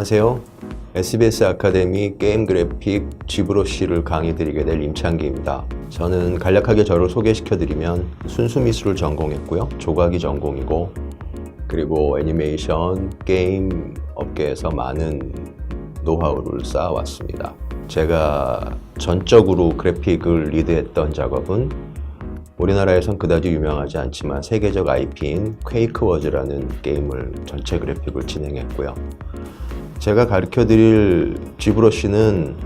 안녕하세요. SBS 아카데미 게임 그래픽 지브러쉬를 강의 드리게 될 임창기입니다. 저는 간략하게 저를 소개시켜드리면 순수미술을 전공했고요. 조각이 전공이고, 그리고 애니메이션, 게임 업계에서 많은 노하우를 쌓아왔습니다. 제가 전적으로 그래픽을 리드했던 작업은 우리나라에선 그다지 유명하지 않지만 세계적 IP인 퀘이크워즈라는 게임을 전체 그래픽을 진행했고요. 제가 가르쳐드릴 지브러쉬는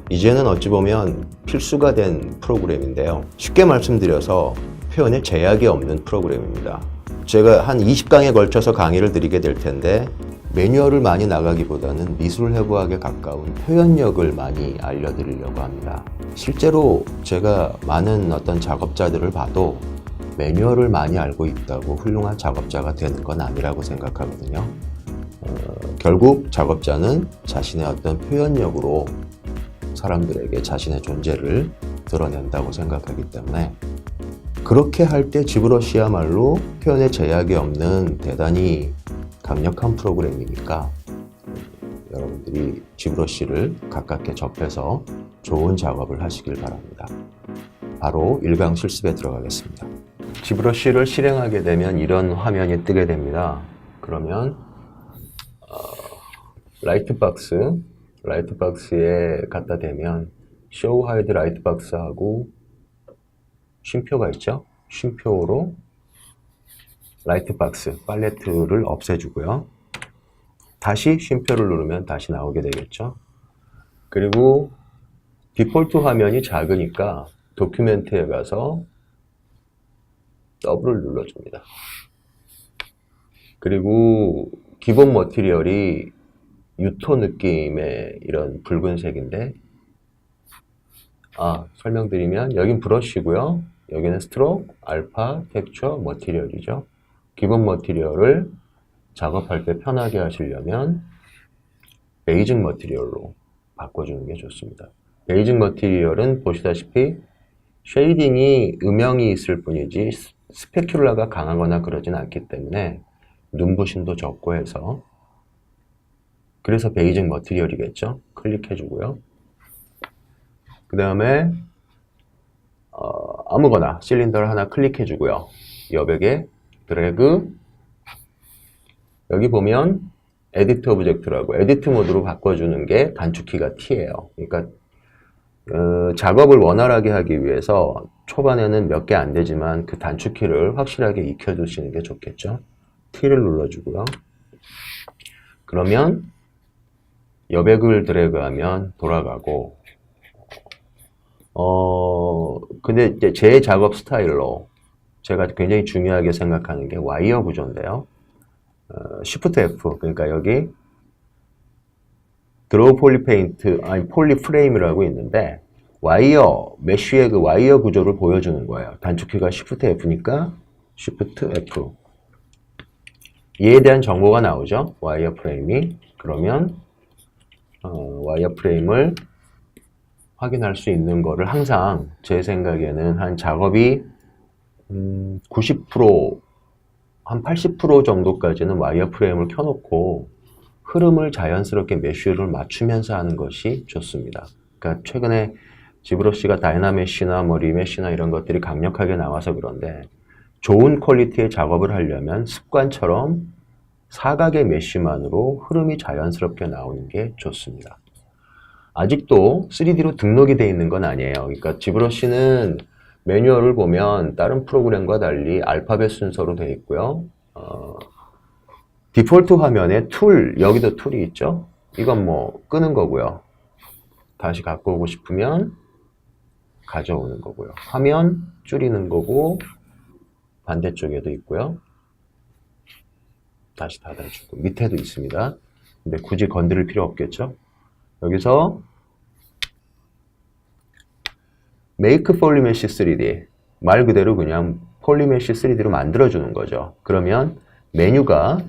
이제는 어찌 보면 필수가 된 프로그램인데요. 쉽게 말씀드려서 표현에 제약이 없는 프로그램입니다. 제가 한 20강에 걸쳐서 강의를 드리게 될 텐데 매뉴얼을 많이 나가기보다는 미술 회부학에 가까운 표현력을 많이 알려드리려고 합니다. 실제로 제가 많은 어떤 작업자들을 봐도 매뉴얼을 많이 알고 있다고 훌륭한 작업자가 되는 건 아니라고 생각하거든요. 결국 작업자는 자신의 어떤 표현력으로 사람들에게 자신의 존재를 드러낸다고 생각하기 때문에 그렇게 할 때 지브러쉬야말로 표현에 제약이 없는 대단히 강력한 프로그램이니까 여러분들이 지브러쉬를 가깝게 접해서 좋은 작업을 하시길 바랍니다. 바로 1강 실습에 들어가겠습니다. 지브러쉬를 실행하게 되면 이런 화면이 뜨게 됩니다. 그러면 라이트박스에 갖다 대면 show hide 라이트박스하고 쉼표가 있죠. 쉼표로 라이트박스 팔레트를 없애주고요. 다시 쉼표를 누르면 다시 나오게 되겠죠. 그리고 디폴트 화면이 작으니까 도큐멘트에 가서 더블을 눌러줍니다. 그리고 기본 머티리얼이 유토 느낌의 이런 붉은색인데 설명드리면 여긴 브러쉬고요. 여기는 스트로크, 알파, 텍스처, 머티리얼이죠. 기본 머티리얼을 작업할 때 편하게 하시려면 베이직 머티리얼로 바꿔주는 게 좋습니다. 베이직 머티리얼은 보시다시피 쉐이딩이 음영이 있을 뿐이지 스페큘라가 강하거나 그러진 않기 때문에 눈부심도 적고 해서 그래서 베이직 머티리얼이겠죠. 클릭해주고요. 그 다음에 아무거나 실린더를 하나 클릭해주고요. 여백에 드래그, 여기 보면 에디트 오브젝트라고 에디트 모드로 바꿔주는 게 단축키가 T예요. 그러니까 작업을 원활하게 하기 위해서 초반에는 몇 개 안 되지만 그 단축키를 확실하게 익혀두시는 게 좋겠죠. T를 눌러주고요. 그러면 여백을 드래그하면 돌아가고 근데 이제 제 작업 스타일로 제가 굉장히 중요하게 생각하는 게 와이어 구조인데요. Shift F, 그러니까 여기 드로우 폴리페인트, 폴리프레임이라고 있는데 와이어, 메쉬의 그 와이어 구조를 보여주는 거예요. 단축키가 Shift F니까 Shift F. 이에 대한 정보가 나오죠. 와이어 프레임이. 그러면 와이어 프레임을 확인할 수 있는 거를 항상 제 생각에는 한 작업이 90%, 한 80% 정도까지는 와이어 프레임을 켜놓고 흐름을 자연스럽게 메쉬를 맞추면서 하는 것이 좋습니다. 그러니까 최근에 지브러쉬가 다이나메쉬나 리메쉬나 이런 것들이 강력하게 나와서 그런데 좋은 퀄리티의 작업을 하려면 습관처럼 사각의 메쉬만으로 흐름이 자연스럽게 나오는 게 좋습니다. 아직도 3D로 등록이 되어 있는 건 아니에요. 그러니까 지브러쉬는 매뉴얼을 보면 다른 프로그램과 달리 알파벳 순서로 되어 있고요. 디폴트 화면에 툴, 여기도 툴이 있죠. 이건 뭐 끄는 거고요. 다시 갖고 오고 싶으면 가져오는 거고요. 화면 줄이는 거고 반대쪽에도 있고요. 다시 닫아주고 밑에도 있습니다. 근데 굳이 건드릴 필요 없겠죠. 여기서 Make Polymesh 3D, 말 그대로 그냥 폴리메쉬 3D로 만들어주는 거죠. 그러면 메뉴가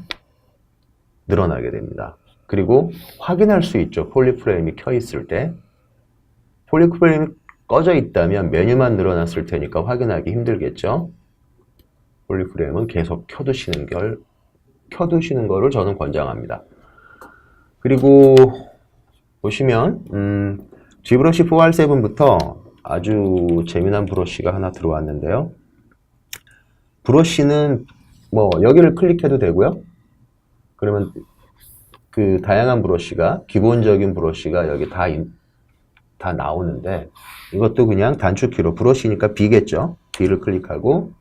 늘어나게 됩니다. 그리고 확인할 수 있죠. 폴리프레임이 켜 있을 때. 폴리프레임이 꺼져 있다면 메뉴만 늘어났을 테니까 확인하기 힘들겠죠. 폴리프레임은 계속 켜두시는 거를 저는 권장합니다. 그리고 보시면 G브러쉬 4R7부터 아주 재미난 브러쉬가 하나 들어왔는데요. 브러쉬는 뭐 여기를 클릭해도 되고요. 그러면 그 다양한 브러쉬가, 기본적인 브러쉬가 여기 다 나오는데, 이것도 그냥 단축키로, 브러쉬니까 B겠죠. B를 클릭하고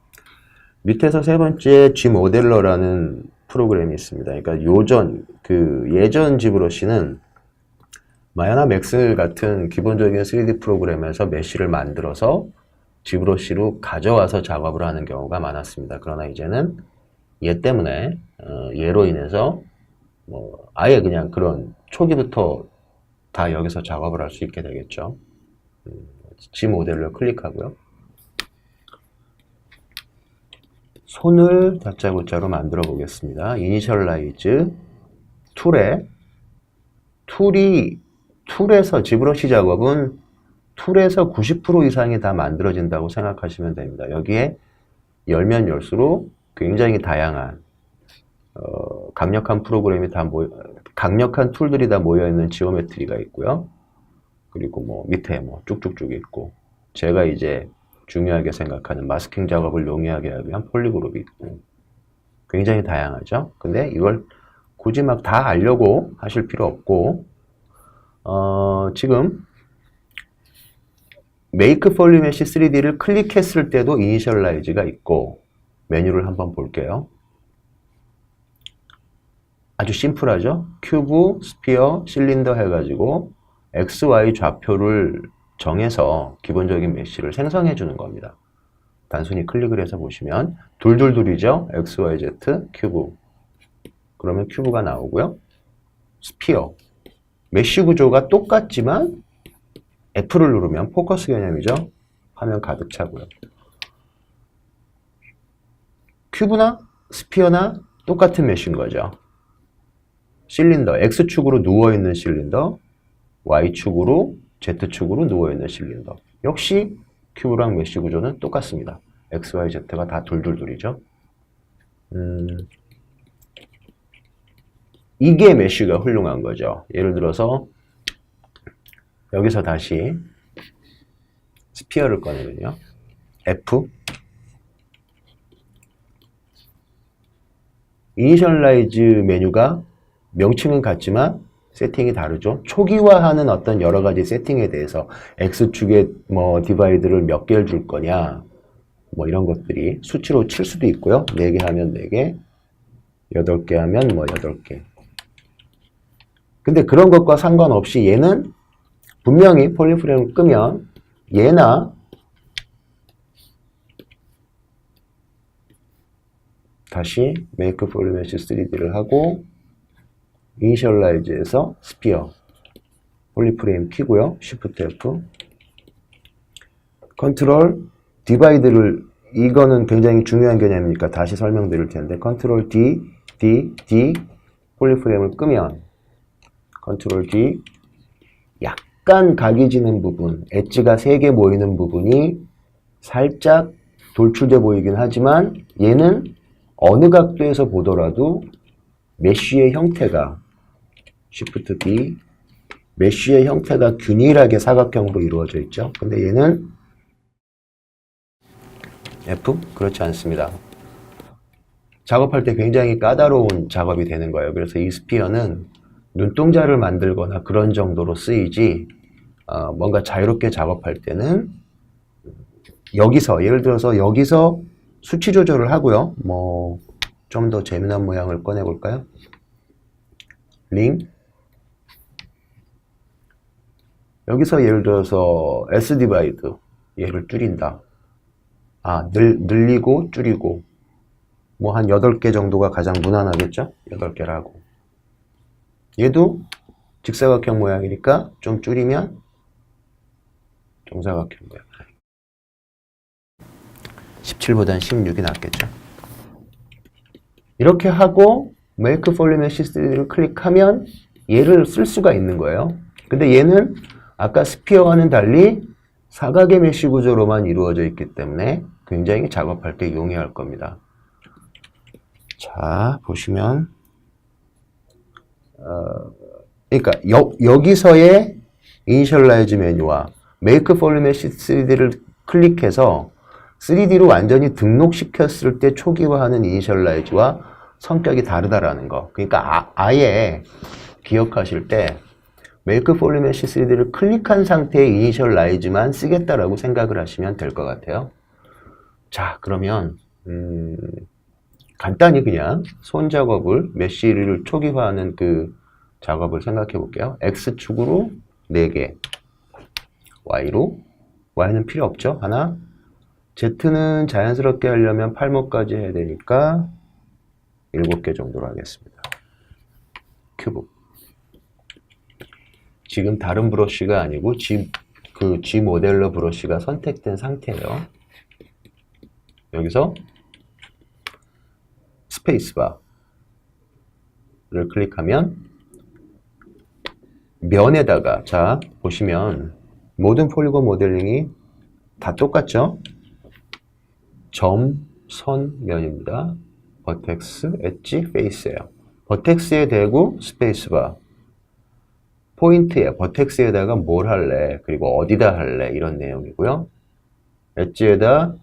밑에서 세 번째 G 모델러라는 프로그램이 있습니다. 그러니까 예전 G 브러쉬는 마야나 맥스 같은 기본적인 3D 프로그램에서 메쉬를 만들어서 G 브러쉬로 가져와서 작업을 하는 경우가 많았습니다. 그러나 이제는 얘 때문에 얘로 인해서 뭐 아예 그냥 그런 초기부터 다 여기서 작업을 할 수 있게 되겠죠. G 모델을 클릭하고요. 손을 다짜고짜로 만들어 보겠습니다. 이니셜라이즈 툴에서 G브러쉬 작업은 툴에서 90% 이상이 다 만들어진다고 생각하시면 됩니다. 여기에 열면 열수록 굉장히 다양한 강력한 프로그램이 강력한 툴들이 다 모여있는 지오메트리가 있고요. 그리고 뭐 밑에 뭐 쭉쭉쭉 있고, 제가 이제 중요하게 생각하는 마스킹 작업을 용이하게 하기 위한 폴리그룹이 있고, 굉장히 다양하죠. 근데 이걸 굳이 막 다 알려고 하실 필요 없고, 지금 Make Polymesh 3D를 클릭했을 때도 이니셜라이즈가 있고, 메뉴를 한번 볼게요. 아주 심플하죠? 큐브, 스피어, 실린더 해가지고 XY 좌표를 정해서 기본적인 메쉬를 생성해 주는 겁니다. 단순히 클릭을 해서 보시면 둘둘둘이죠? XYZ, 큐브. 그러면 큐브가 나오고요. 스피어. 메쉬 구조가 똑같지만 F를 누르면 포커스 개념이죠? 화면 가득 차고요. 큐브나 스피어나 똑같은 메쉬인 거죠. 실린더, X축으로 누워있는 실린더, Y축으로, Z축으로 누워있는 실린더. 역시 큐브랑 메쉬 구조는 똑같습니다. X, Y, Z가 다 둘둘둘이죠. 이게 메쉬가 훌륭한 거죠. 예를 들어서 여기서 다시 스피어를 꺼내면요. F 이니셜라이즈 메뉴가 명칭은 같지만 세팅이 다르죠. 초기화하는 어떤 여러 가지 세팅에 대해서 X축에 뭐 디바이드를 몇 개를 줄 거냐, 뭐 이런 것들이 수치로 칠 수도 있고요. 4개 하면 4개, 8개 하면 뭐 8개. 근데 그런 것과 상관없이 얘는 분명히 폴리프레임을 끄면 얘나 다시 Make Polymesh 3D를 하고 이니셜라이즈에서 스피어 폴리프레임 키고요. Shift F 컨트롤 디바이드를, 이거는 굉장히 중요한 개념이니까 다시 설명드릴 텐데, 컨트롤 D 폴리프레임을 끄면 컨트롤 D 약간 각이 지는 부분, 엣지가 3개 모이는 부분이 살짝 돌출돼 보이긴 하지만 얘는 어느 각도에서 보더라도 메쉬의 형태가 Shift D 메쉬의 형태가 균일하게 사각형으로 이루어져 있죠. 근데 얘는 F? 그렇지 않습니다. 작업할 때 굉장히 까다로운 작업이 되는 거예요. 그래서 이 스피어는 눈동자를 만들거나 그런 정도로 쓰이지, 뭔가 자유롭게 작업할 때는 여기서, 예를 들어서 여기서 수치 조절을 하고요. 뭐 좀 더 재미난 모양을 꺼내 볼까요? 링. 여기서 예를 들어서 S 디바이드 얘를 줄인다. 늘리고 줄이고 뭐 한 8개 정도가 가장 무난하겠죠? 8개라고. 얘도 직사각형 모양이니까 좀 줄이면 정사각형 모양. 17보단 16이 낫겠죠? 이렇게 하고 Make Polymesh 3D를 클릭하면 얘를 쓸 수가 있는 거예요. 근데 얘는 아까 스피어와는 달리 사각의 메쉬 구조로만 이루어져 있기 때문에 굉장히 작업할 때 용이할 겁니다. 자, 보시면 그러니까 여기서의 이니셜라이즈 메뉴와 메이크 폴리메시 3D를 클릭해서 3D로 완전히 등록시켰을 때 초기화하는 이니셜라이즈와 성격이 다르다라는 거. 그러니까 아예 기억하실 때 메이크 폴리메시 3D를 클릭한 상태의 이니셜라이즈만 쓰겠다라고 생각을 하시면 될 것 같아요. 자, 그러면 간단히 그냥 손 작업을 메쉬를 초기화하는 그 작업을 생각해 볼게요. X축으로 4개, Y는 필요 없죠. 하나. Z는 자연스럽게 하려면 팔목까지 해야 되니까 7개 정도로 하겠습니다. 큐브. 지금 다른 브러쉬가 아니고 G 모델러 브러쉬가 선택된 상태예요. 여기서 스페이스바를 클릭하면 면에다가, 자 보시면 모든 폴리곤 모델링이 다 똑같죠? 점, 선, 면입니다. 버텍스, 엣지, 페이스예요. 버텍스에 대고 스페이스바. 포인트에 버텍스에다가 뭘 할래, 그리고 어디다 할래, 이런 내용이고요. 엣지에다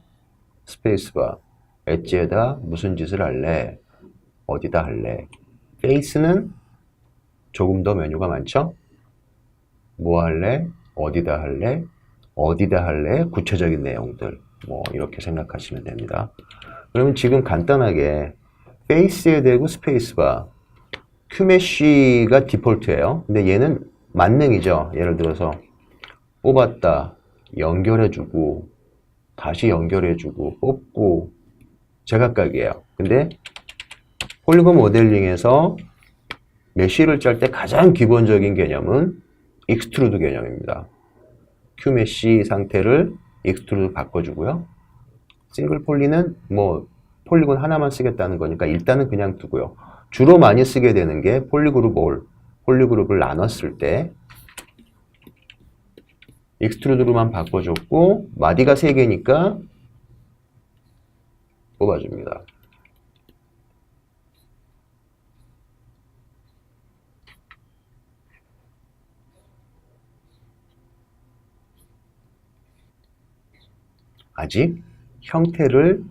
스페이스바, 엣지에다 무슨 짓을 할래, 어디다 할래. 페이스는 조금 더 메뉴가 많죠. 뭐 할래, 어디다 할래, 어디다 할래, 구체적인 내용들, 뭐 이렇게 생각하시면 됩니다. 그러면 지금 간단하게 페이스에 대고 스페이스바, 큐메쉬가 디폴트예요. 근데 얘는 만능이죠. 예를 들어서 뽑았다, 연결해주고, 다시 연결해주고, 뽑고, 제각각이에요. 근데 폴리곤 모델링에서 메쉬를 짤 때 가장 기본적인 개념은 익스트루드 개념입니다. 큐메쉬 상태를 익스트루드 바꿔주고요. 싱글 폴리는 뭐 폴리곤 하나만 쓰겠다는 거니까 일단은 그냥 두고요. 주로 많이 쓰게 되는 게 폴리그룹을 나눴을 때 익스트루드로만 바꿔줬고, 마디가 3개니까 뽑아줍니다. 아직 형태를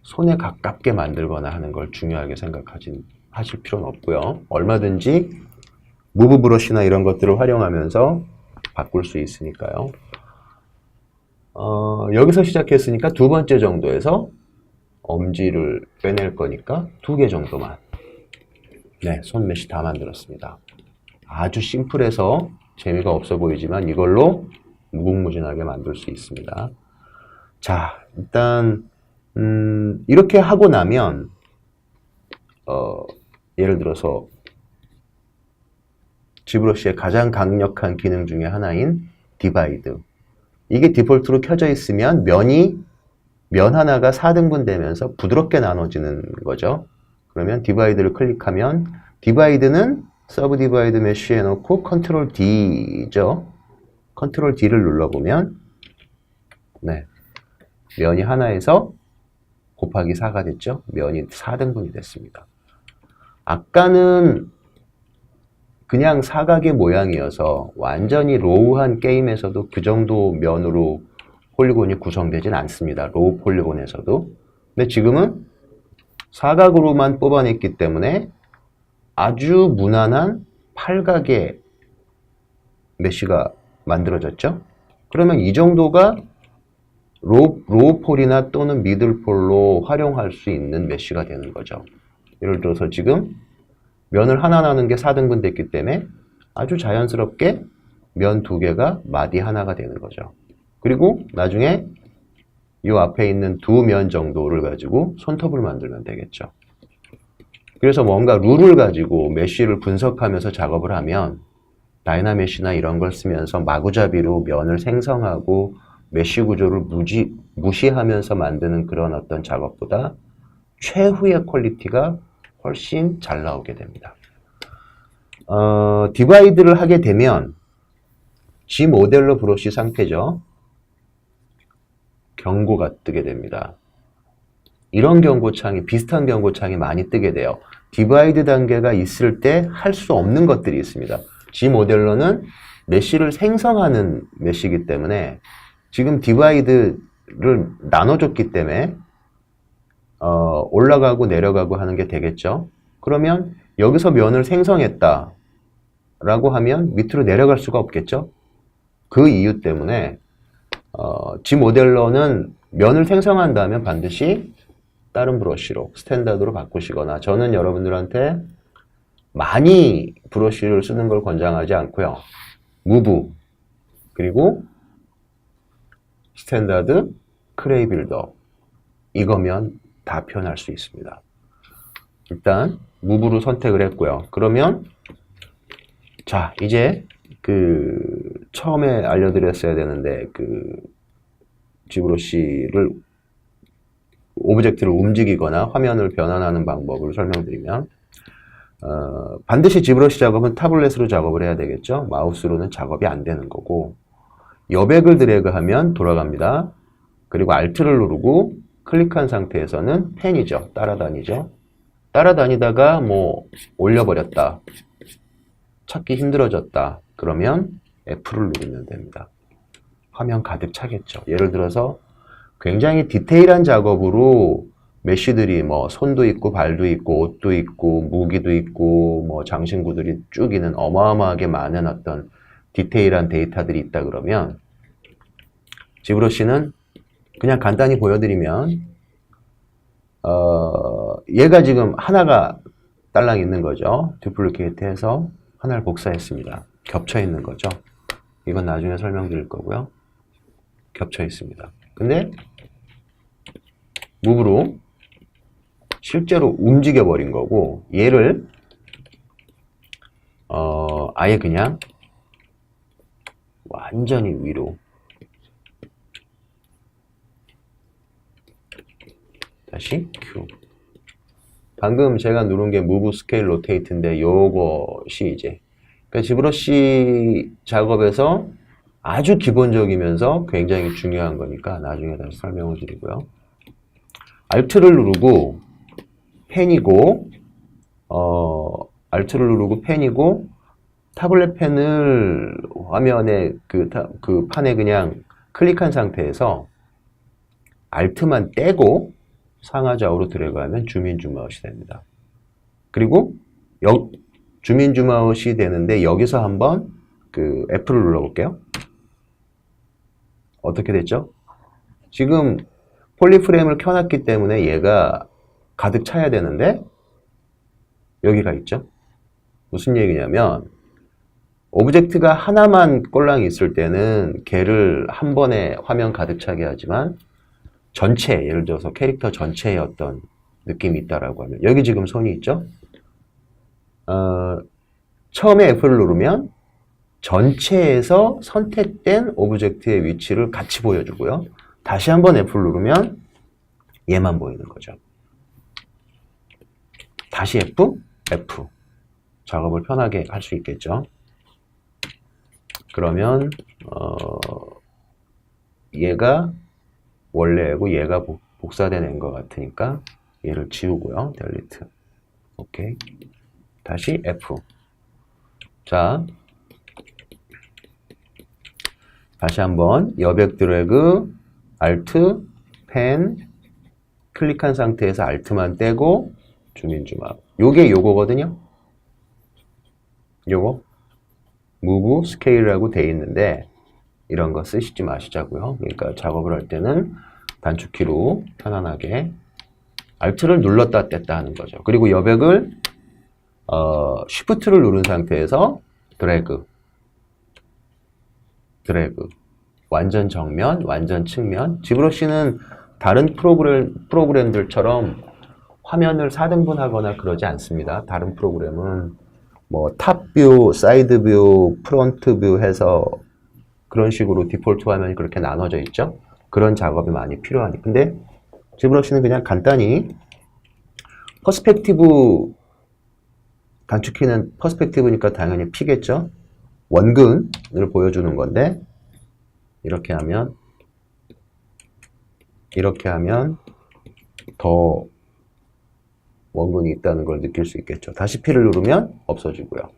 손에 가깝게 만들거나 하는 걸 중요하게 하실 필요는 없고요. 얼마든지 무브 브러쉬나 이런 것들을 활용하면서 바꿀 수 있으니까요. 여기서 시작했으니까 두 번째 정도에서 엄지를 빼낼 거니까 2개 정도만. 네, 손 메쉬 다 만들었습니다. 아주 심플해서 재미가 없어 보이지만 이걸로 무궁무진하게 만들 수 있습니다. 자, 일단 이렇게 하고 나면 예를 들어서 G브러쉬의 가장 강력한 기능 중에 하나인 디바이드, 이게 디폴트로 켜져 있으면 면 하나가 4등분 되면서 부드럽게 나눠지는 거죠. 그러면 디바이드를 클릭하면, 디바이드는 서브 디바이드 메쉬 해놓고 컨트롤 D죠. 컨트롤 D를 눌러보면 네, 면이 하나에서 곱하기 4가 됐죠. 면이 4등분이 됐습니다. 아까는 그냥 사각의 모양이어서 완전히 로우한 게임에서도 그 정도 면으로 폴리곤이 구성되진 않습니다. 로우 폴리곤에서도. 근데 지금은 사각으로만 뽑아냈기 때문에 아주 무난한 팔각의 메쉬가 만들어졌죠. 그러면 이 정도가 로우 폴이나 또는 미들 폴로 활용할 수 있는 메쉬가 되는 거죠. 예를 들어서 지금 면을 하나 나눈 게 4등분 됐기 때문에 아주 자연스럽게 면 2개가 마디 하나가 되는 거죠. 그리고 나중에 이 앞에 있는 2면 정도를 가지고 손톱을 만들면 되겠죠. 그래서 뭔가 룰을 가지고 메쉬를 분석하면서 작업을 하면 다이나메쉬나 이런 걸 쓰면서 마구잡이로 면을 생성하고 메쉬 구조를 무시하면서 만드는 그런 어떤 작업보다 최후의 퀄리티가 훨씬 잘 나오게 됩니다. 디바이드를 하게 되면 G 모델러 브러쉬 상태죠. 경고가 뜨게 됩니다. 이런 경고창이, 비슷한 경고창이 많이 뜨게 돼요. 디바이드 단계가 있을 때 할 수 없는 것들이 있습니다. G 모델러는 메쉬를 생성하는 메쉬이기 때문에 지금 디바이드를 나눠줬기 때문에 올라가고 내려가고 하는 게 되겠죠. 그러면 여기서 면을 생성했다 라고 하면 밑으로 내려갈 수가 없겠죠. 그 이유 때문에 G 모델러는 면을 생성한다면 반드시 다른 브러쉬로 스탠다드로 바꾸시거나, 저는 여러분들한테 많이 브러쉬를 쓰는 걸 권장하지 않고요. 무브 그리고 스탠다드, 클레이 빌더 이거면 다 표현할 수 있습니다. 일단 무브로 선택을 했고요. 그러면 자, 이제 처음에 알려드렸어야 되는데 지브러쉬를 오브젝트를 움직이거나 화면을 변환하는 방법을 설명드리면, 반드시 지브러쉬 작업은 타블렛으로 작업을 해야 되겠죠. 마우스로는 작업이 안 되는 거고, 여백을 드래그하면 돌아갑니다. 그리고 Alt를 누르고 클릭한 상태에서는 펜이죠. 따라다니죠. 따라다니다가 올려버렸다, 찾기 힘들어졌다, 그러면 F를 누르면 됩니다. 화면 가득 차겠죠. 예를 들어서 굉장히 디테일한 작업으로 메쉬들이 손도 있고 발도 있고 옷도 있고 무기도 있고 장신구들이 쭉 있는 어마어마하게 많은 어떤 디테일한 데이터들이 있다 그러면, 지브러쉬는 그냥 간단히 보여드리면 얘가 지금 하나가 딸랑 있는 거죠. 듀플리케이트 해서 하나를 복사했습니다. 겹쳐 있는 거죠. 이건 나중에 설명드릴 거고요. 겹쳐 있습니다. 근데 무브로 실제로 움직여 버린 거고, 얘를 아예 그냥 완전히 위로, 다시 Q. 방금 제가 누른 게 무브 스케일 로테이트인데 요것이 이제 지브러쉬 작업에서 아주 기본적이면서 굉장히 중요한 거니까 나중에 다시 설명을 드리고요. Alt를 누르고 펜이고, Alt를 누르고 펜이고, 타블렛 펜을 화면에 그 판에 그냥 클릭한 상태에서 Alt만 떼고 상하좌우로 드래그하면 줌인 줌아웃이 됩니다. 그리고 줌인 줌아웃이 되는데 여기서 한번 F를 눌러볼게요. 어떻게 됐죠? 지금 폴리프레임을 켜놨기 때문에 얘가 가득 차야 되는데 여기가 있죠? 무슨 얘기냐면, 오브젝트가 하나만 꼴랑 있을 때는 걔를 한 번에 화면 가득 차게 하지만, 전체, 예를 들어서 캐릭터 전체의 어떤 느낌이 있다라고 하면, 여기 지금 손이 있죠? 처음에 F를 누르면 전체에서 선택된 오브젝트의 위치를 같이 보여주고요. 다시 한번 F를 누르면 얘만 보이는 거죠. 다시 F, F. 작업을 편하게 할 수 있겠죠. 그러면 얘가 원래고 얘가 복사된 애인 것 같으니까 얘를 지우고요. 델리트. 오케이. 다시 F. 자, 다시 한번 여백 드래그, Alt, 펜, 클릭한 상태에서 Alt만 떼고 줌인 줌아웃. 요게 요거거든요. 요거 무브 스케일이라고 돼 있는데 이런 거 쓰시지 마시자고요. 그러니까 작업을 할 때는 단축키로 편안하게 Alt를 눌렀다 뗐다 하는 거죠. 그리고 여백을 Shift를 누른 상태에서 드래그, 완전 정면, 완전 측면. 지브러쉬는 다른 프로그램들처럼 화면을 4등분 하거나 그러지 않습니다. 다른 프로그램은 탑뷰, 사이드뷰, 프론트뷰 해서 그런 식으로 디폴트 화면이 그렇게 나눠져 있죠. 그런 작업이 많이 필요하니. 근데 지브러쉬는 그냥 간단히 퍼스펙티브, 단축키는 퍼스펙티브니까 당연히 P겠죠. 원근을 보여주는 건데 이렇게 하면 더 원근이 있다는 걸 느낄 수 있겠죠. 다시 P를 누르면 없어지고요.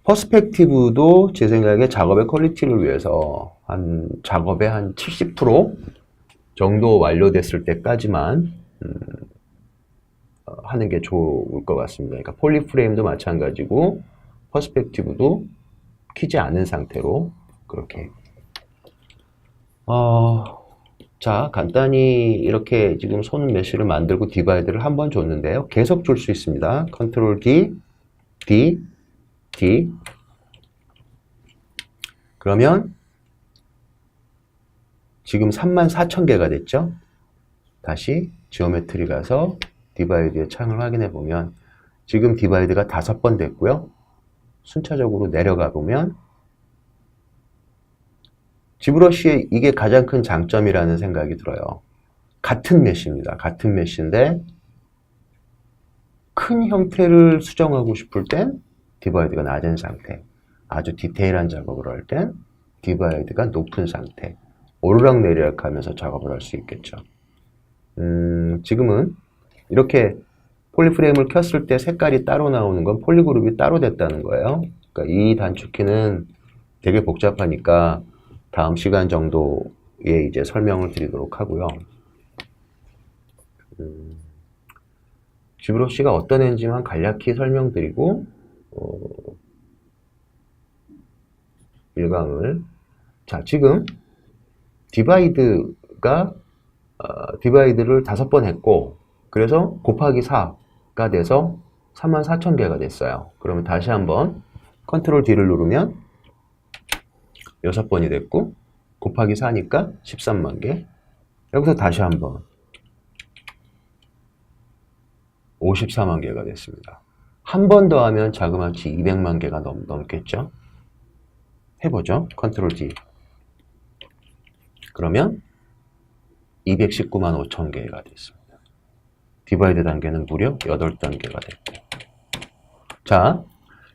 퍼스펙티브도 제 생각에 작업의 퀄리티를 위해서 작업의 한 70% 정도 완료됐을 때까지만 하는 게 좋을 것 같습니다. 그러니까 폴리프레임도 마찬가지고 퍼스펙티브도 키지 않은 상태로 그렇게. 자, 간단히 이렇게 지금 손 메쉬를 만들고 디바이드를 한 번 줬는데요. 계속 줄 수 있습니다. 컨트롤 D, D, D. 그러면 지금 34,000개가 됐죠? 다시 지오메트리 가서 디바이드의 창을 확인해 보면 지금 디바이드가 5번 됐고요. 순차적으로 내려가 보면 지브러쉬의 이게 가장 큰 장점이라는 생각이 들어요. 같은 메쉬입니다. 같은 메쉬인데 큰 형태를 수정하고 싶을 땐 디바이드가 낮은 상태, 아주 디테일한 작업을 할 땐 디바이드가 높은 상태, 오르락내리락 하면서 작업을 할 수 있겠죠. 지금은 이렇게 폴리프레임을 켰을 때 색깔이 따로 나오는 건 폴리그룹이 따로 됐다는 거예요. 그러니까 이 단축키는 되게 복잡하니까 다음 시간 정도에 이제 설명을 드리도록 하고요. 지브러쉬가 어떤 애인지만 간략히 설명드리고 일광을. 자, 지금 디바이드를 5번 했고 그래서 곱하기 4가 돼서 34,000개가 됐어요. 그러면 다시 한번 컨트롤 D를 누르면 6번이 됐고 곱하기 4니까 13만 개. 여기서 다시 한번 54만 개가 됐습니다. 한 번 더 하면 자그마치 200만 개가 넘겠죠? 해보죠. 컨트롤 D. 그러면 219만 5천 개가 됐습니다. 디바이드 단계는 무려 8단계가 됐고. 자,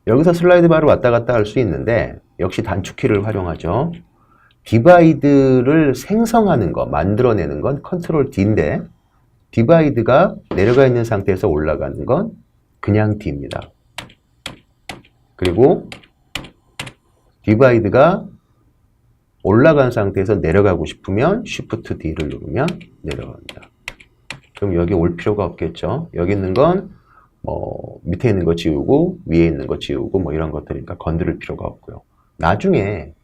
여기서 슬라이드 바를 왔다 갔다 할 수 있는데 역시 단축키를 활용하죠. 디바이드를 생성하는 거, 만들어내는 건 컨트롤 D인데 디바이드가 내려가 있는 상태에서 올라가는 건 그냥 D입니다. 그리고 디바이드가 올라간 상태에서 내려가고 싶으면 Shift D를 누르면 내려갑니다. 그럼 여기 올 필요가 없겠죠. 여기 있는 건 밑에 있는 거 지우고 위에 있는 거 지우고 뭐 이런 것들이니까 건드릴 필요가 없고요. 나중에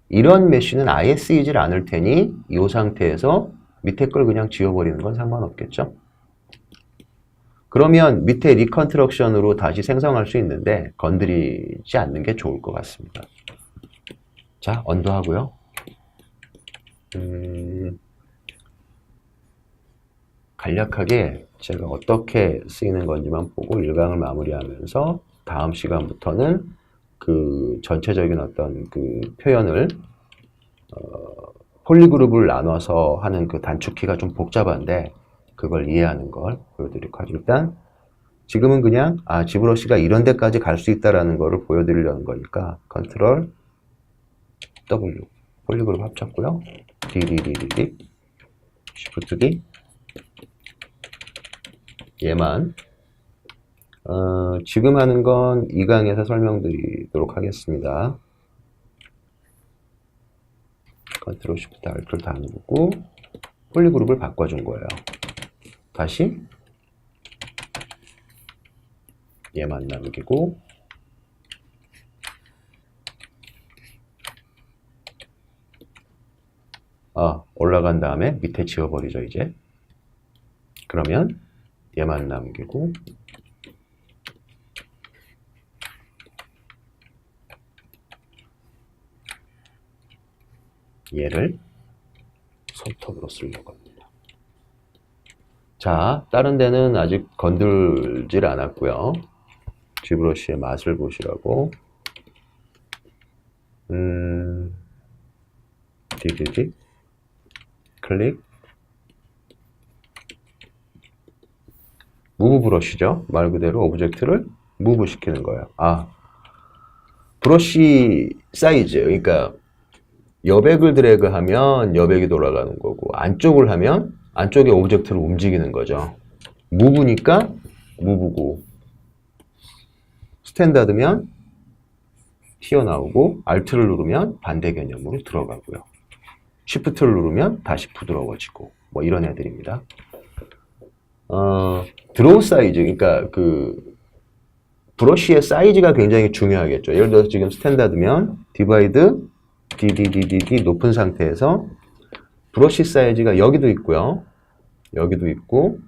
이런 메쉬는 아예 쓰이질 않을 테니 이 상태에서 밑에 걸 그냥 지워버리는 건 상관없겠죠. 그러면 밑에 리컨스트럭션으로 다시 생성할 수 있는데 건드리지 않는 게 좋을 것 같습니다. 자, 언더 하고요. 간략하게 제가 어떻게 쓰이는 건지만 보고 일강을 마무리하면서 다음 시간부터는 그 전체적인 어떤 그 표현을 폴리그룹을 나눠서 하는 그 단축키가 좀 복잡한데 그걸 이해하는 걸 보여드릴 거죠. 일단 지금은 그냥 지브러쉬가 이런 데까지 갈 수 있다라는 거를 보여드리려는 거니까 컨트롤 W 폴리그룹 합쳤고요. DDDD Shift D 얘만 지금 하는 건 2강에서 설명드리도록 하겠습니다. 컨트롤 Shift Alt를 다 누르고 폴리그룹을 바꿔준 거예요. 다시 얘만 남기고 올라간 다음에 밑에 지워버리죠 이제. 그러면 얘만 남기고 얘를 손톱으로 쓰려고 합니다. 자, 다른 데는 아직 건들질 않았고요. 지브러쉬의 맛을 보시라고 DDD 클릭 무브 브러쉬죠. 말 그대로 오브젝트를 무브 시키는 거예요. 브러쉬 사이즈, 그러니까 여백을 드래그하면 여백이 돌아가는 거고 안쪽을 하면 안쪽에 오브젝트를 움직이는 거죠. 무브니까 무브고 스탠다드면 튀어나오고 Alt를 누르면 반대 개념으로 들어가고요. Shift를 누르면 다시 부드러워지고 뭐 이런 애들입니다. 드로우 사이즈, 그러니까 그 브러쉬의 사이즈가 굉장히 중요하겠죠. 예를 들어서 지금 스탠다드면 디바이드 DDDD 높은 상태에서 브러쉬 사이즈가 여기도 있고요. 여기도 있고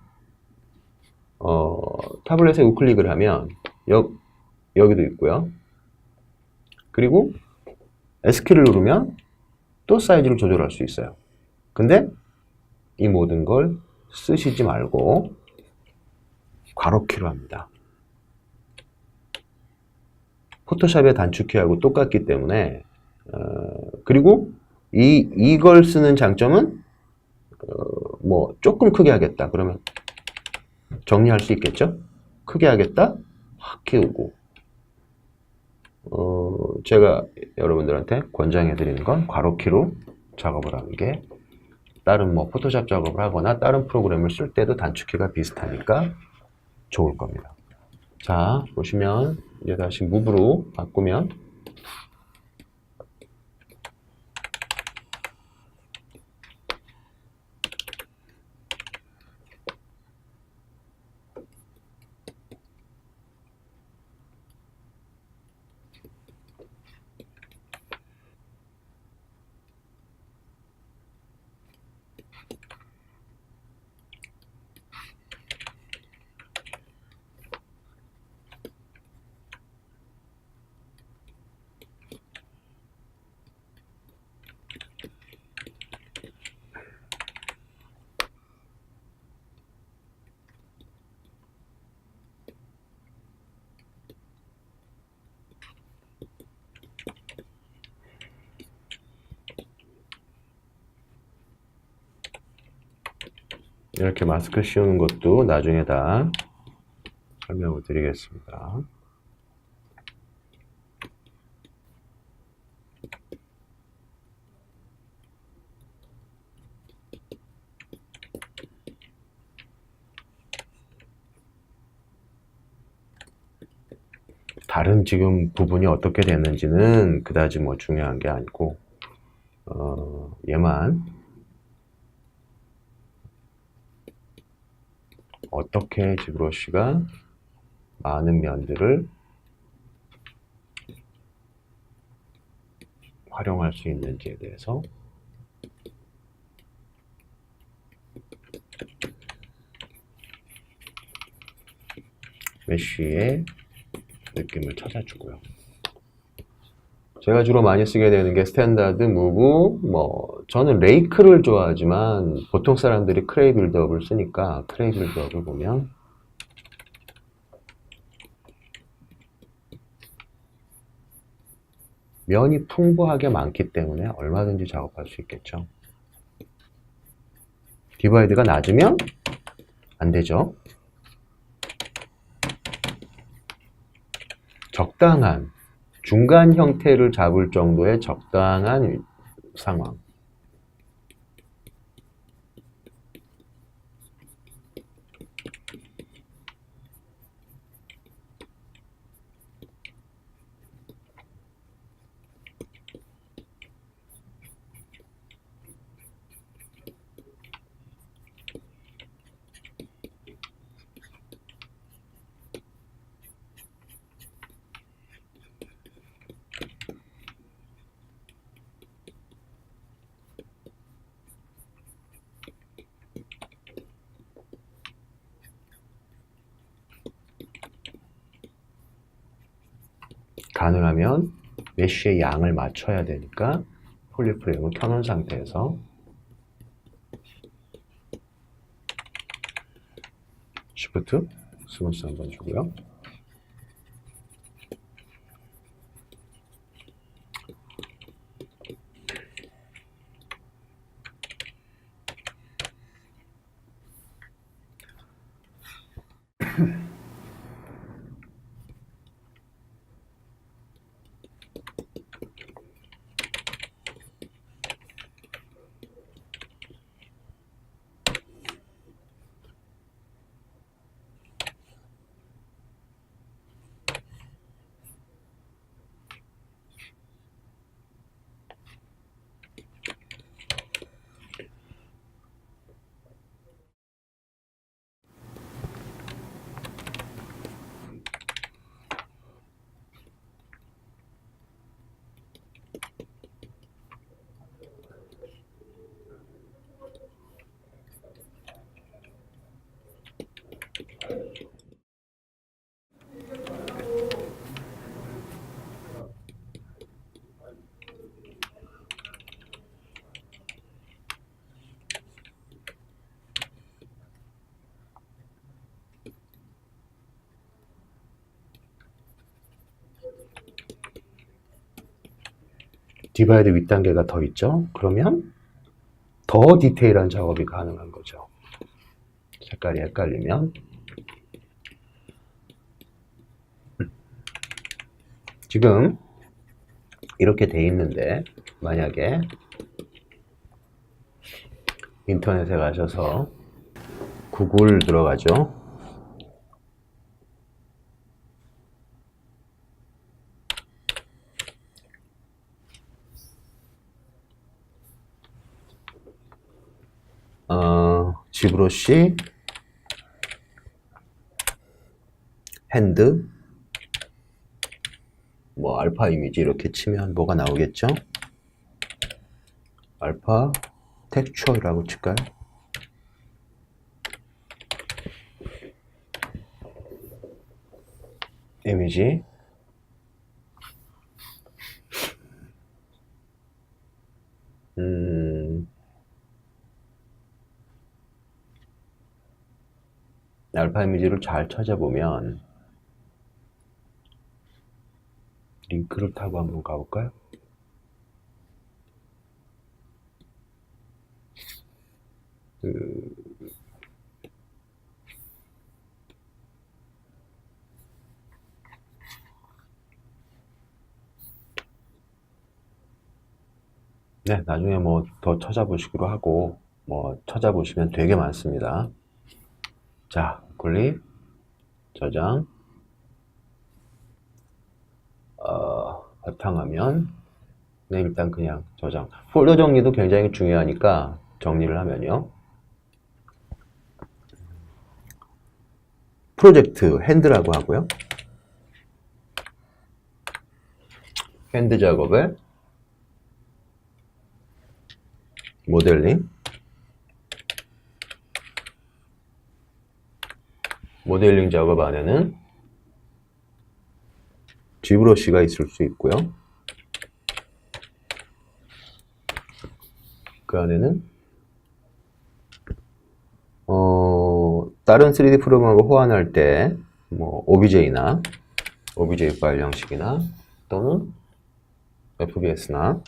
타블렛에 우클릭을 하면 여기도 있고요. 그리고 S키를 누르면 또 사이즈를 조절할 수 있어요. 근데 이 모든 걸 쓰시지 말고 괄호키로 합니다. 포토샵의 단축키하고 똑같기 때문에 그리고 이걸 쓰는 장점은 뭐 조금 크게 하겠다 그러면 정리할 수 있겠죠? 크게 하겠다 확 키우고 제가 여러분들한테 권장해 드리는 건 괄호키로 작업을 하는 게 다른 뭐 포토샵 작업을 하거나 다른 프로그램을 쓸 때도 단축키가 비슷하니까 좋을 겁니다. 자, 보시면 이제 다시 무브로 바꾸면 이렇게 마스크 씌우는 것도 나중에 다 설명을 드리겠습니다. 다른 지금 부분이 어떻게 됐는지는 그다지 뭐 중요한 게 아니고 얘만 어떻게 지브러쉬가 많은 면들을 활용할 수 있는지에 대해서 메쉬의 느낌을 찾아주고요. 제가 주로 많이 쓰게 되는 게 스탠다드, 무브, 뭐 저는 레이크를 좋아하지만 보통 사람들이 크레이 빌드업을 쓰니까 크레이 빌드업을 보면 면이 풍부하게 많기 때문에 얼마든지 작업할 수 있겠죠. 디바이드가 낮으면 안 되죠. 적당한 중간 형태를 잡을 정도의 적당한 상황. 가능하면 메쉬의 양을 맞춰야 되니까 폴리프레임을 켜놓은 상태에서 Shift, 스무스 한번 주고요. 디바이드 윗단계가 더 있죠? 그러면 더 디테일한 작업이 가능한 거죠. 색깔이 헷갈리면. 지금 이렇게 돼 있는데 만약에 인터넷에 가셔서 구글 들어가죠. 지브러시 핸드 뭐 알파 이미지 이렇게 치면 뭐가 나오겠죠? 알파 텍스처라고 칠까요? 이미지 알파 이미지를 잘 찾아보면 링크를 타고 한번 가볼까요? 네, 나중에 뭐 더 찾아보시기로 하고 뭐 찾아보시면 되게 많습니다. 자, 클릭, 저장, 바탕화면. 네, 일단 그냥 저장. 폴더 정리도 굉장히 중요하니까 정리를 하면요. 프로젝트 핸드라고 하고요. 핸드 작업에 모델링, 모델링 작업 안에는 지브러시가 있을 수 있고요. 그 안에는 다른 3D 프로그램하고 호환할 때 뭐 OBJ나 OBJ 파일 형식이나 또는 FBS나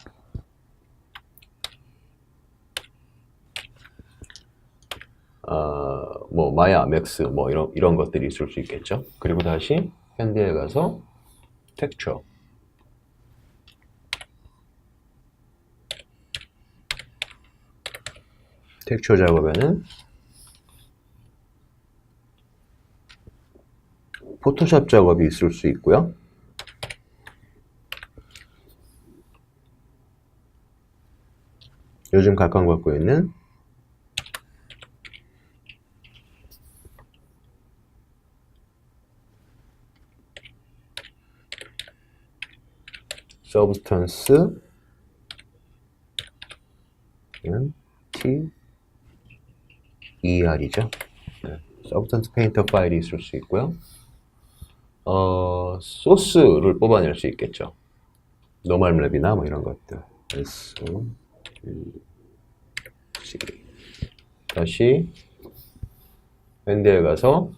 뭐 마야, 맥스 뭐 이런 것들이 있을 수 있겠죠. 그리고 다시 핸드에 가서 텍스처 작업에는 포토샵 작업이 있을 수 있고요. 요즘 각광받고 있는 서브스턴스 TER이죠. 네. 서브스턴스 페인터 파일이 있을 수 있고요. 소스를 뽑아낼 수 있겠죠. 노멀맵이나 뭐 이런 것들. 다시 핸드에 가서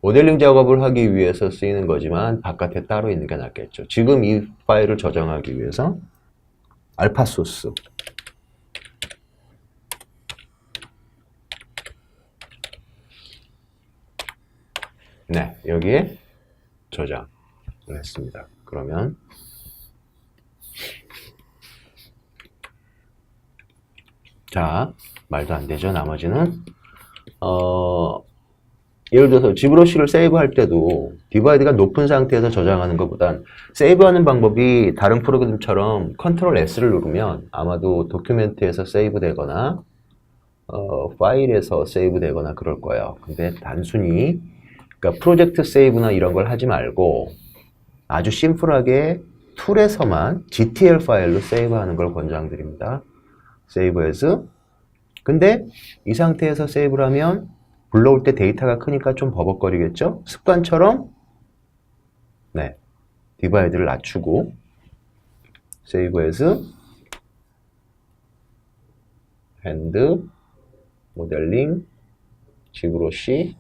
모델링 작업을 하기 위해서 쓰이는 거지만 바깥에 따로 있는 게 낫겠죠. 지금 이 파일을 저장하기 위해서 알파 소스 네, 여기에 저장을 했습니다. 그러면 자, 말도 안 되죠. 나머지는 예를 들어서 지브러시를 세이브할 때도 디바이드가 높은 상태에서 저장하는 것보단 세이브하는 방법이 다른 프로그램처럼 컨트롤 S를 누르면 아마도 도큐멘트에서 세이브 되거나 파일에서 세이브 되거나 그럴 거예요. 근데 단순히 그러니까 프로젝트 세이브나 이런 걸 하지 말고 아주 심플하게 툴에서만 GTL 파일로 세이브하는 걸 권장드립니다. 세이브 as. 근데 이 상태에서 세이브를 하면 불러올 때 데이터가 크니까 좀 버벅거리겠죠? 습관처럼 네, 디바이드를 낮추고 세이브 as 핸드 모델링 지브러시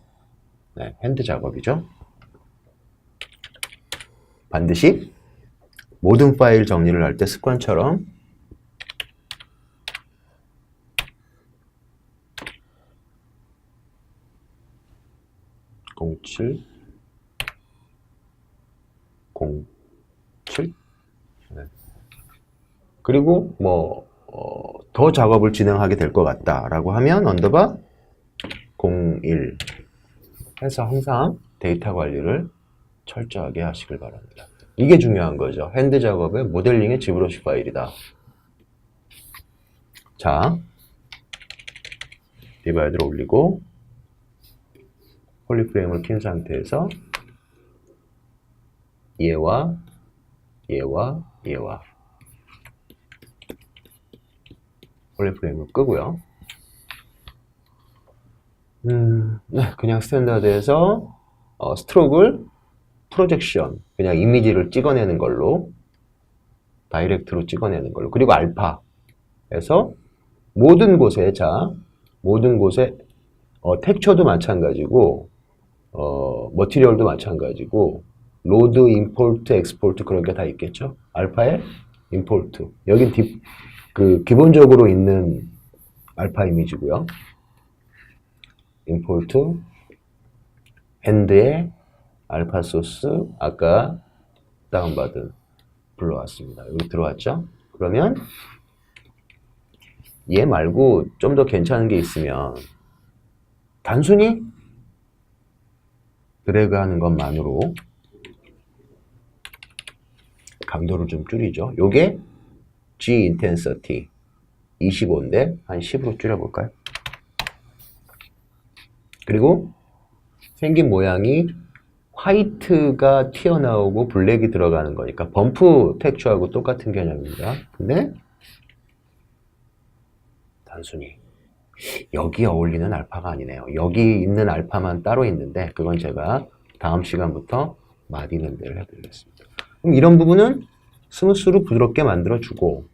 네, 핸드 작업이죠. 반드시 모든 파일 정리를 할 때 습관처럼 07 07 네. 그리고 뭐 더 작업을 진행하게 될 것 같다라고 하면 언더바 01 해서 항상 데이터 관리를 철저하게 하시길 바랍니다. 이게 중요한 거죠. 핸드 작업의 모델링의 지브러시 파일이다. 자, 디바이드를 올리고 폴리프레임을 킨 상태에서 얘와 폴리프레임을 끄고요. 네, 그냥 스탠다드에서 스트로크를 프로젝션, 그냥 이미지를 찍어내는 걸로, 다이렉트로 찍어내는 걸로, 그리고 알파에서 모든 곳에, 모든 곳에 텍처도 마찬가지고 머티리얼도 마찬가지고 로드, 임포트, 엑스포트 그런 게 다 있겠죠. 알파에 임포트, 여긴 기본적으로 있는 알파 이미지고요. 임포트, 핸드에 알파 소스, 아까 다운받은 불러왔습니다. 여기 들어왔죠? 그러면 얘 말고 좀 더 괜찮은 게 있으면 단순히 드래그 하는 것만으로 강도를 좀 줄이죠. 요게 G intensity 25인데 한 10으로 줄여볼까요? 그리고 생긴 모양이 화이트가 튀어나오고 블랙이 들어가는 거니까 범프 텍스처하고 똑같은 개념입니다. 근데 단순히 여기에 어울리는 알파가 아니네요. 여기 있는 알파만 따로 있는데 그건 제가 다음 시간부터 마디는데를 해드리겠습니다. 그럼 이런 부분은 스무스로 부드럽게 만들어주고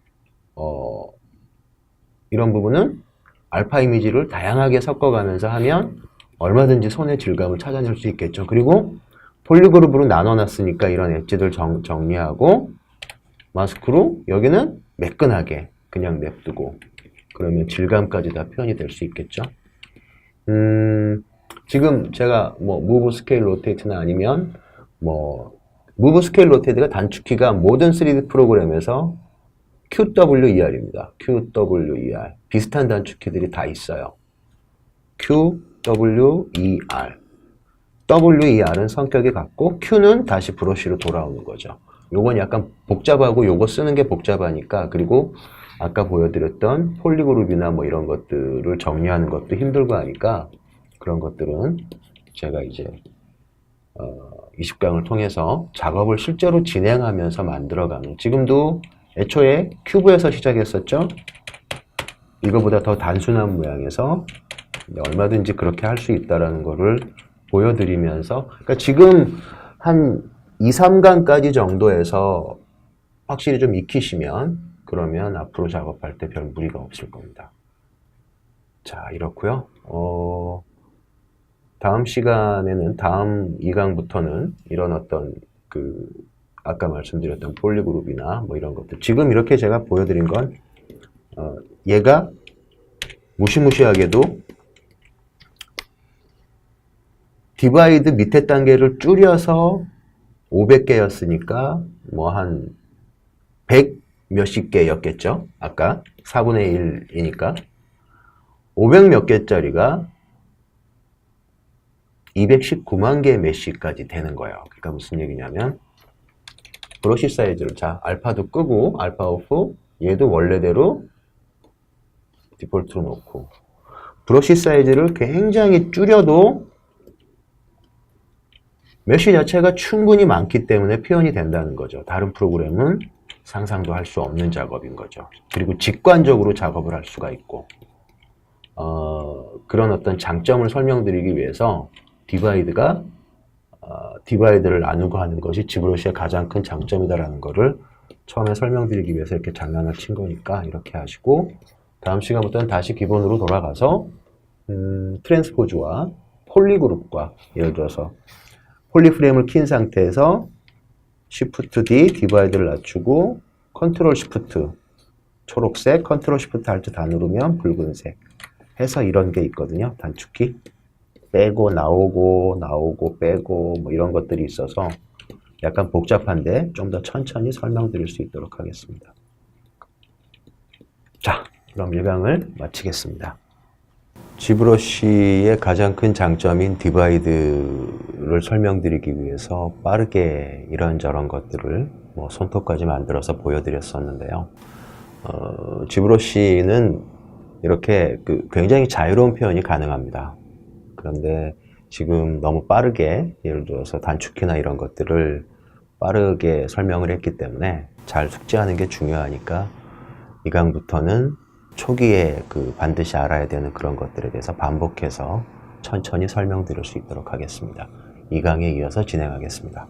이런 부분은 알파 이미지를 다양하게 섞어가면서 하면 얼마든지 손의 질감을 찾아낼 수 있겠죠. 그리고 폴리그룹으로 나눠놨으니까 이런 엣지들 정리하고 마스크로 여기는 매끈하게 그냥 냅두고 그러면 질감까지 다 표현이 될 수 있겠죠. 지금 제가 뭐 무브 스케일 로테이트나 아니면 뭐 무브 스케일 로테이트가 단축키가 모든 3D 프로그램에서 QWER입니다. QWER 비슷한 단축키들이 다 있어요. QWER WER은 성격이 같고 Q는 다시 브러쉬로 돌아오는 거죠. 요건 약간 복잡하고 요거 쓰는 게 복잡하니까 그리고 아까 보여드렸던 폴리그룹이나 뭐 이런 것들을 정리하는 것도 힘들고 하니까 그런 것들은 제가 이제 20강을 통해서 작업을 실제로 진행하면서 만들어가는 지금도 애초에 큐브에서 시작했었죠. 이거보다 더 단순한 모양에서 얼마든지 그렇게 할 수 있다라는 거를 보여드리면서 그러니까 지금 한 2, 3강까지 정도에서 확실히 좀 익히시면 그러면 앞으로 작업할 때 별 무리가 없을 겁니다. 자, 이렇고요. 다음 시간에는 다음 2강부터는 이런 어떤 아까 말씀드렸던 폴리그룹이나 뭐 이런 것들 지금 이렇게 제가 보여드린 건 얘가 무시무시하게도 디바이드 밑에 단계를 줄여서 500개였으니까 뭐 한 100 몇십 개였겠죠? 아까 4분의 1이니까 500 몇 개짜리가 219만 개 메시까지 되는 거예요. 그러니까 무슨 얘기냐면 브러쉬 사이즈를 알파도 끄고 알파 오프 얘도 원래대로 디폴트로 놓고 브러쉬 사이즈를 굉장히 줄여도 메쉬 자체가 충분히 많기 때문에 표현이 된다는 거죠. 다른 프로그램은 상상도 할 수 없는 작업인 거죠. 그리고 직관적으로 작업을 할 수가 있고 그런 어떤 장점을 설명드리기 위해서 디바이드를 나누고 하는 것이 지브러시의 가장 큰 장점이다라는 거를 처음에 설명드리기 위해서 이렇게 장난을 친 거니까 이렇게 하시고 다음 시간부터는 다시 기본으로 돌아가서 트랜스포즈와 폴리그룹과 예를 들어서 폴리프레임을 킨 상태에서 Shift D 디바이드를 낮추고 컨트롤 Shift 초록색, 컨트롤 Shift Alt 다 누르면 붉은색 해서 이런 게 있거든요. 단축키 빼고 나오고 빼고 뭐 이런 것들이 있어서 약간 복잡한데 좀 더 천천히 설명드릴 수 있도록 하겠습니다. 자, 그럼 1강을 마치겠습니다. 지브러쉬의 가장 큰 장점인 디바이드를 설명드리기 위해서 빠르게 이런저런 것들을 뭐 손톱까지 만들어서 보여드렸었는데요. 지브러쉬는 이렇게 굉장히 자유로운 표현이 가능합니다. 그런데 지금 너무 빠르게 예를 들어서 단축키나 이런 것들을 빠르게 설명을 했기 때문에 잘 숙지하는 게 중요하니까 이 강부터는 초기에 반드시 알아야 되는 그런 것들에 대해서 반복해서 천천히 설명드릴 수 있도록 하겠습니다. 이 강에 이어서 진행하겠습니다.